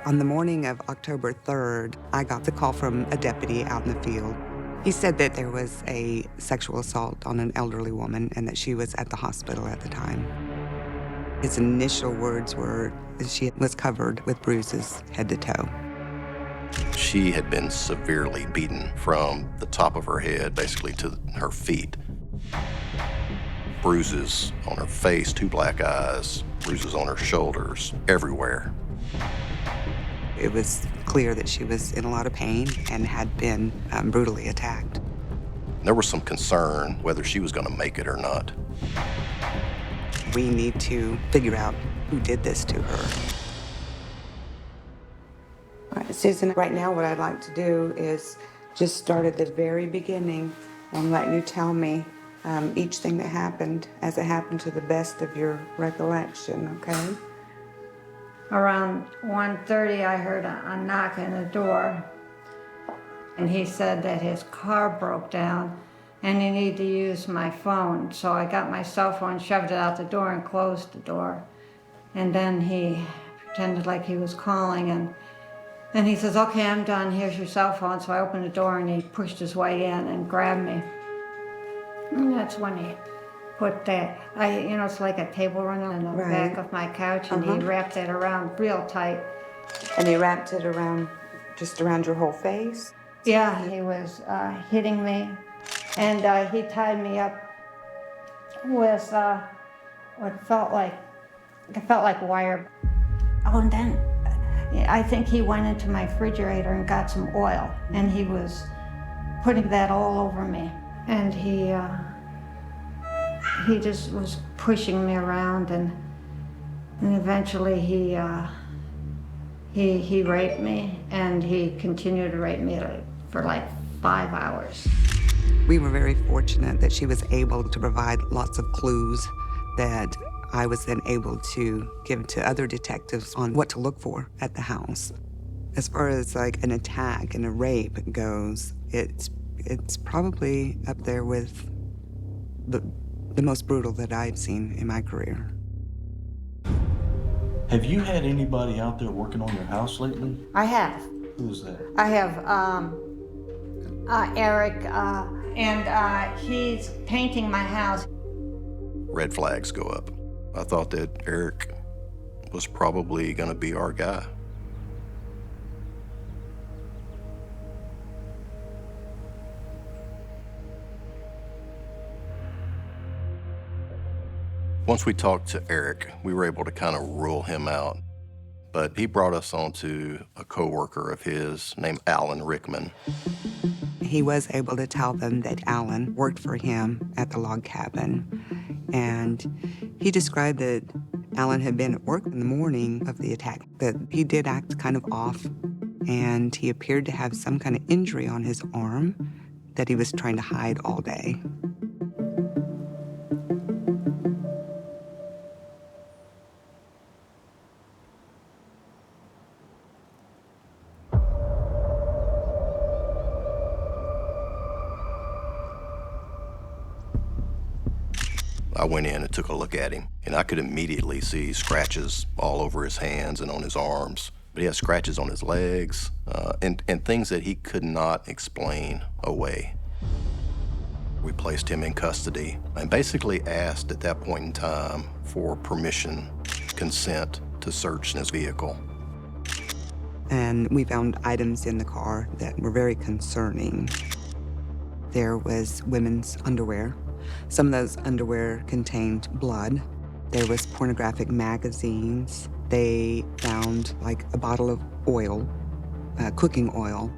On the morning of October 3rd, I got the call from a deputy out in the field. He said that there was a sexual assault on an elderly woman and that she was at the hospital at the time. His initial words were that she was covered with bruises head to toe. She had been severely beaten from the top of her head, basically to her feet. Bruises on her face, 2 black eyes, bruises on her shoulders, everywhere. It was clear that she was in a lot of pain and had been brutally attacked. There was some concern whether she was going to make it or not. We need to figure out who did this to her. All right, Susan, right now what I'd like to do is just start at the very beginning and let you tell me each thing that happened as it happened to the best of your recollection, okay? Around 1:30, I heard a knock on the door, and he said that his car broke down and he needed to use my phone. So I got my cell phone, shoved it out the door, and closed the door. And then he pretended like he was calling, and he says, "Okay, I'm done, here's your cell phone." So I opened the door and he pushed his way in and grabbed me. And that's when he put that, it's like a table runner on the back of my couch, and he wrapped it around real tight. And he wrapped it just around your whole face? Yeah, he was hitting me, and he tied me up with what felt like wire. Oh, and then I think he went into my refrigerator and got some oil, and he was putting that all over me, and he just was pushing me around, and eventually he raped me, and he continued to rape me for like 5 hours. We were very fortunate that she was able to provide lots of clues that I was then able to give to other detectives on what to look for at the house. As far as like an attack and a rape goes, it's probably up there with the most brutal that I've seen in my career. Have you had anybody out there working on your house lately? I have. Who's that? I have Eric, and he's painting my house. Red flags go up. I thought that Eric was probably going to be our guy. Once we talked to Eric, we were able to kind of rule him out. But he brought us on to a coworker of his named Alan Rickman. He was able to tell them that Alan worked for him at the log cabin. And he described that Alan had been at work in the morning of the attack, that he did act kind of off, and he appeared to have some kind of injury on his arm that he was trying to hide all day. I went in and took a look at him, and I could immediately see scratches all over his hands and on his arms. But he had scratches on his legs, and things that he could not explain away. We placed him in custody and basically asked at that point in time for permission, consent to search his vehicle. And we found items in the car that were very concerning. There was women's underwear. Some of those underwear contained blood. There was pornographic magazines. They found like a bottle of oil, cooking oil.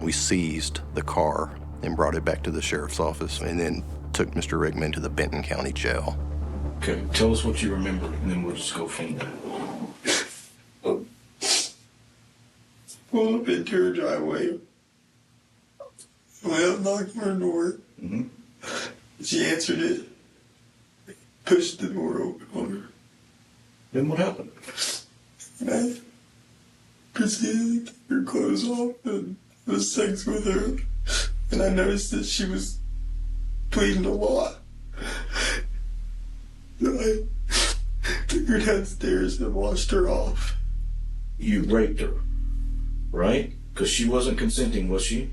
We seized the car and brought it back to the sheriff's office, and then took Mr. Rickman to the Benton County Jail. Okay, tell us what you remember, and then we'll just go from there. Pulled up into her driveway. Went up, knocked on her door. She answered it. Pushed the door open on her. Then what happened? And I proceeded to take her clothes off and have sex with her. And I noticed that she was bleeding a lot. So I took her downstairs and washed her off. You raped her, right? Because she wasn't consenting, was she?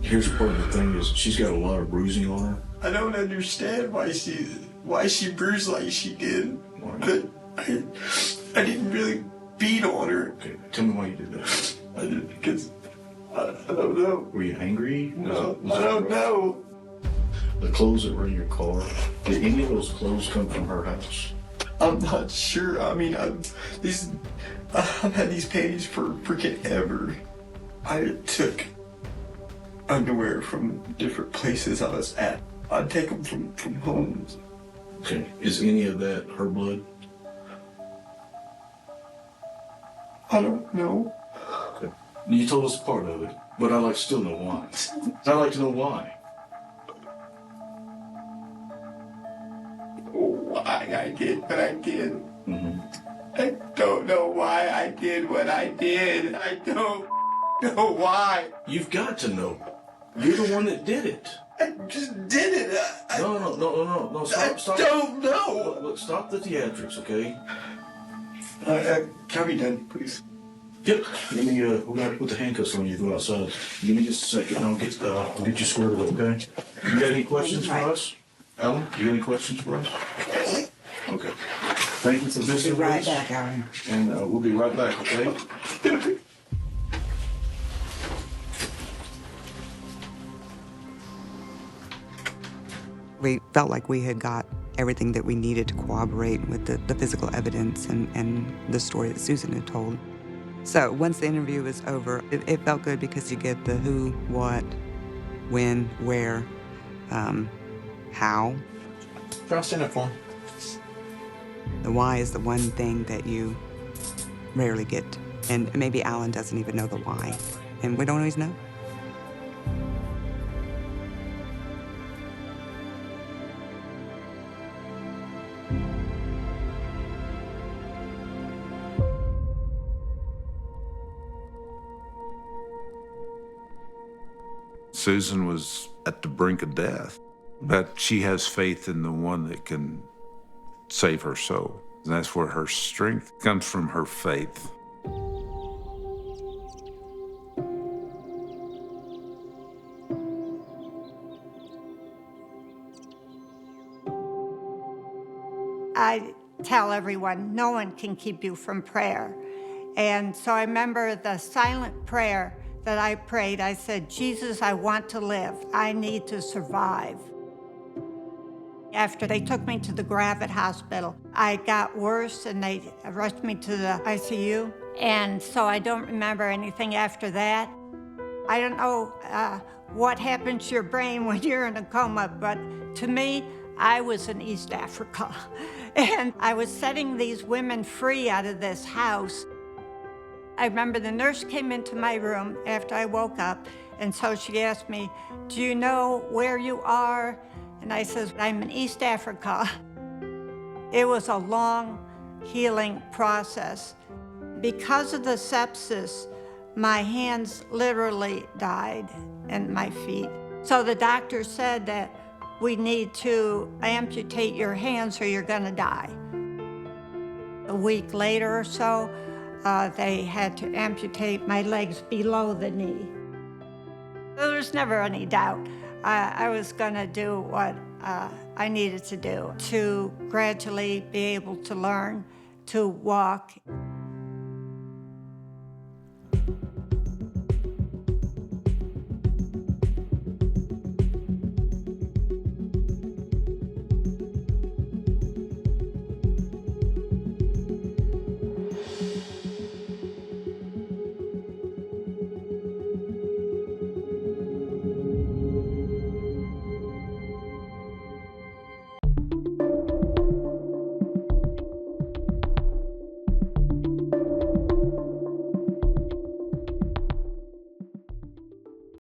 Here's part of the thing is she's got a lot of bruising on her. I don't understand why she bruised like she did. But I didn't really beat on her. Okay, tell me why you did that. I did because I don't know. Were you angry? No, I don't know. The clothes that were in your car, did any of those clothes come from her house? I'm not sure. I mean, I've had these panties for freaking ever. I took underwear from different places I was at. I'd take them from homes. Okay, is any of that her blood? I don't know. Okay. You told us part of it, but I'd like to still know why. I'd like to know why. Why I did what I did. Mm-hmm. I don't know why I did what I did. I don't know why. You've got to know. You're the one that did it. I just did it. No. Stop. I don't know. Look, stop the theatrics, okay? Can we done, please? Yep. Let me. We gotta put the handcuffs on you. Go outside. Give me just a second. I'll get you squared up, okay? You got any questions for us, Ellen? You got any questions for us? Okay. Thank you for visiting with us. Back, Aaron. And we'll be right back, okay? We felt like we had got everything that we needed to corroborate with the physical evidence and the story that Susan had told. So once the interview was over, it felt good because you get the who, what, when, where, how. I'll stand up for him. The why is the one thing that you rarely get. And maybe Alan doesn't even know the why. And we don't always know. Susan was at the brink of death, but she has faith in the one that can save her soul. And that's where her strength comes from, her faith. I tell everyone, no one can keep you from prayer. And so I remember the silent prayer that I prayed. I said, Jesus, I want to live. I need to survive. After they took me to the Gravett Hospital, I got worse and they rushed me to the ICU. And so I don't remember anything after that. I don't know what happens to your brain when you're in a coma, but to me, I was in East Africa. And I was setting these women free out of this house. I remember the nurse came into my room after I woke up, and so she asked me, do you know where you are? And I said, I'm in East Africa. It was a long healing process. Because of the sepsis, my hands literally died and my feet. So the doctor said that we need to amputate your hands or you're gonna die. A week later or so, they had to amputate my legs below the knee. There was never any doubt. I was gonna do what I needed to do to gradually be able to learn to walk.